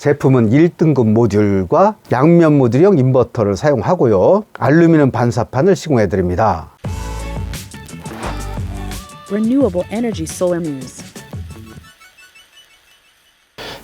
제품은 1등급 모듈과 양면 모듈형 인버터를 사용하고요. 알루미늄 반사판을 시공해 드립니다. Renewable Energy Solar Muse.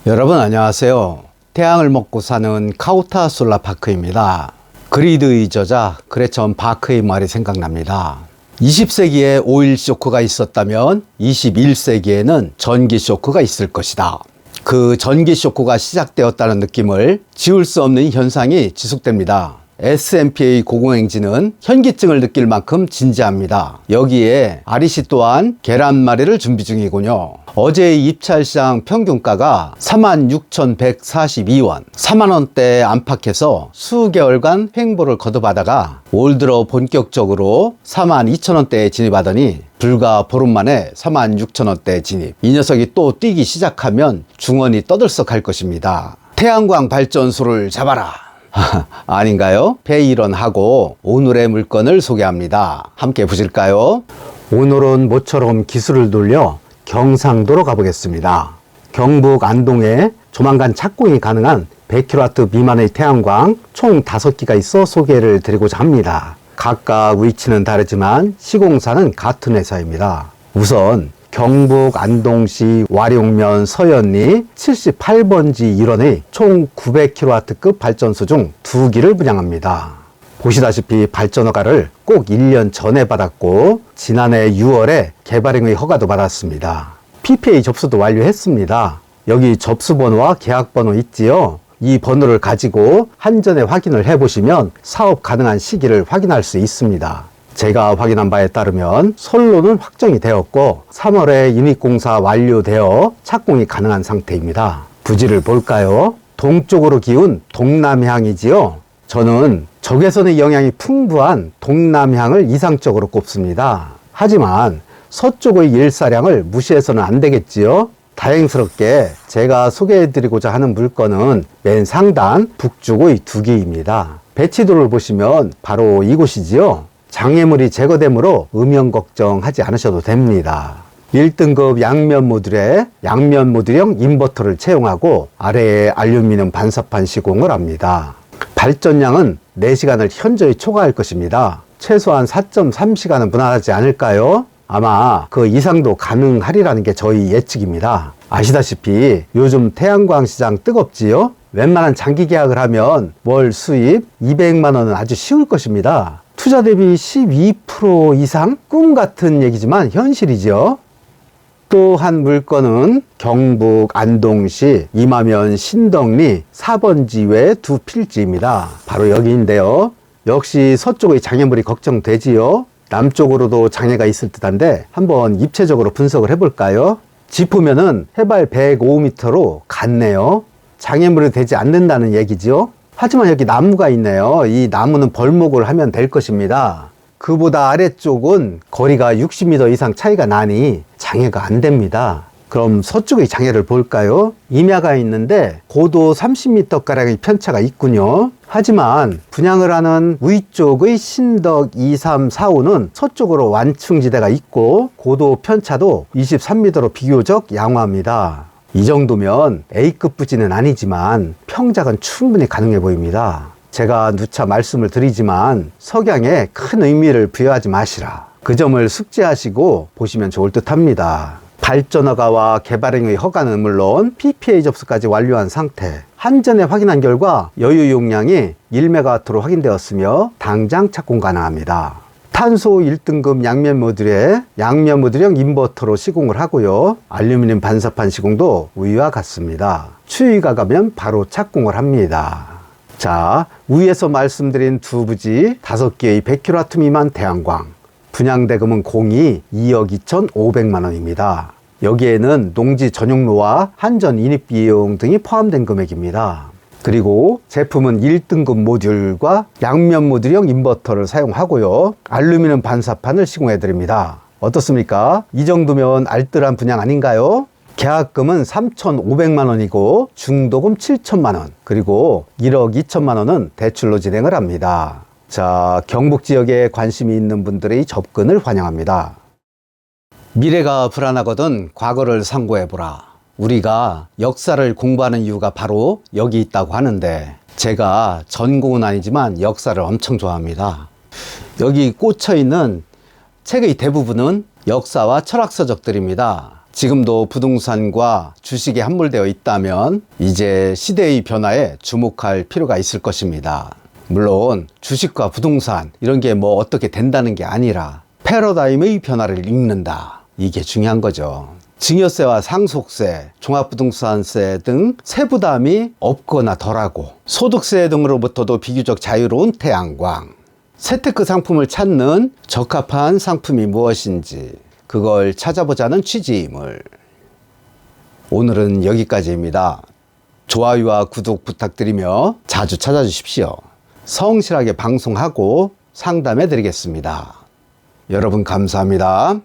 여러분 안녕하세요. 태양을 먹고 사는 카우타 솔라파크입니다. 그리드의 저자 그레천 바크의 말이 생각납니다. 20세기에 오일 쇼크가 있었다면 21세기에는 전기 쇼크가 있을 것이다. 그 전기 쇼크가 시작되었다는 느낌을 지울 수 없는 현상이 지속됩니다. S&P 고공행진은 현기증을 느낄 만큼 진지합니다. 여기에 아리시 또한 계란말이를 준비 중이군요. 어제의 입찰시장 평균가가 46,142원, 4만원대 안팎에서 수개월간 횡보를 거듭하다가 올 들어 본격적으로 42,000원대에 진입하더니 불과 보름 만에 46,000원대 진입. 이 녀석이 또 뛰기 시작하면 중원이 떠들썩할 것입니다. 태양광 발전소를 잡아라. 아닌가요? 배이런하고 오늘의 물건을 소개합니다. 함께 보실까요? 오늘은 모처럼 기술을 돌려 경상도로 가보겠습니다. 경북 안동에 조만간 착공이 가능한 100kW 미만의 태양광 총 5기가 있어 소개를 드리고자 합니다. 각각 위치는 다르지만 시공사는 같은 회사입니다. 우선 경북 안동시 와룡면 서현리 78번지 일원의 총 900kW급 발전소 중 2기를 분양합니다. 보시다시피 발전 허가를 꼭 1년 전에 받았고 지난해 6월에 개발행의 허가도 받았습니다. PPA 접수도 완료했습니다. 여기 접수번호와 계약번호 있지요? 이 번호를 가지고 한전에 확인을 해보시면 사업 가능한 시기를 확인할 수 있습니다. 제가 확인한 바에 따르면 선로는 확정이 되었고 3월에 인입공사 완료되어 착공이 가능한 상태입니다. 부지를 볼까요? 동쪽으로 기운 동남향이지요. 저는 적외선의 영향이 풍부한 동남향을 이상적으로 꼽습니다. 하지만 서쪽의 일사량을 무시해서는 안 되겠지요. 다행스럽게 제가 소개해드리고자 하는 물건은 맨 상단 북쪽의 2기입니다. 배치도를 보시면 바로 이곳이지요. 장애물이 제거되므로 음영 걱정하지 않으셔도 됩니다. 1등급 양면 모듈에 양면 모듈형 인버터를 채용하고 아래에 알루미늄 반사판 시공을 합니다. 발전량은 4시간을 현저히 초과할 것입니다. 최소한 4.3시간은 무난하지 않을까요? 아마 그 이상도 가능하리라는 게 저희 예측입니다. 아시다시피 요즘 태양광 시장 뜨겁지요? 웬만한 장기 계약을 하면 월 수입 200만 원은 아주 쉬울 것입니다. 투자 대비 12% 이상? 꿈 같은 얘기지만 현실이죠. 또 한 물건은 경북 안동시 이마면 신덕리 4번지 외 2필지입니다. 바로 여기인데요. 역시 서쪽의 장애물이 걱정되지요. 남쪽으로도 장애가 있을 듯한데 한번 입체적으로 분석을 해볼까요? 짚으면은 해발 105m로 갔네요. 장애물이 되지 않는다는 얘기죠. 하지만 여기 나무가 있네요. 이 나무는 벌목을 하면 될 것입니다. 그보다 아래쪽은 거리가 60m 이상 차이가 나니 장애가 안 됩니다. 그럼 서쪽의 장애를 볼까요? 임야가 있는데 고도 30m가량의 편차가 있군요. 하지만 분양을 하는 위쪽의 신덕 2, 3, 4, 5는 서쪽으로 완충지대가 있고 고도 편차도 23m로 비교적 양호합니다. 이 정도면 A급 부지는 아니지만 평작은 충분히 가능해 보입니다. 제가 누차 말씀을 드리지만 석양에 큰 의미를 부여하지 마시라. 그 점을 숙지하시고 보시면 좋을 듯 합니다. 발전허가와 개발행의 허가는 물론 PPA 접수까지 완료한 상태. 한전에 확인한 결과 여유 용량이 1MW로 확인되었으며 당장 착공 가능합니다. 탄소 1등급 양면 모듈에 양면 모듈형 인버터로 시공을 하고요. 알루미늄 반사판 시공도 위와 같습니다. 추위가 가면 바로 착공을 합니다. 자, 위에서 말씀드린 2부지 5개의 100kW 미만 태양광. 분양대금은 공이 2억 2,500만 원입니다. 여기에는 농지 전용로와 한전 인입비용 등이 포함된 금액입니다. 그리고 제품은 1등급 모듈과 양면 모듈형 인버터를 사용하고요. 알루미늄 반사판을 시공해 드립니다. 어떻습니까? 이 정도면 알뜰한 분양 아닌가요? 계약금은 3,500만 원이고 중도금 7천만 원, 그리고 1억 2천만 원은 대출로 진행을 합니다. 자, 경북 지역에 관심이 있는 분들의 접근을 환영합니다. 미래가 불안하거든 과거를 상고해보라. 우리가 역사를 공부하는 이유가 바로 여기 있다고 하는데, 제가 전공은 아니지만 역사를 엄청 좋아합니다. 여기 꽂혀 있는 책의 대부분은 역사와 철학 서적들입니다. 지금도 부동산과 주식에 함몰되어 있다면 이제 시대의 변화에 주목할 필요가 있을 것입니다. 물론 주식과 부동산 이런 게 뭐 어떻게 된다는 게 아니라 패러다임의 변화를 읽는다, 이게 중요한 거죠. 증여세와 상속세, 종합부동산세 등 세부담이 없거나 덜하고, 소득세 등으로부터도 비교적 자유로운 태양광, 재테크 상품을 찾는 적합한 상품이 무엇인지 그걸 찾아보자는 취지임을. 오늘은 여기까지입니다. 좋아요와 구독 부탁드리며 자주 찾아주십시오. 성실하게 방송하고 상담해 드리겠습니다. 여러분 감사합니다.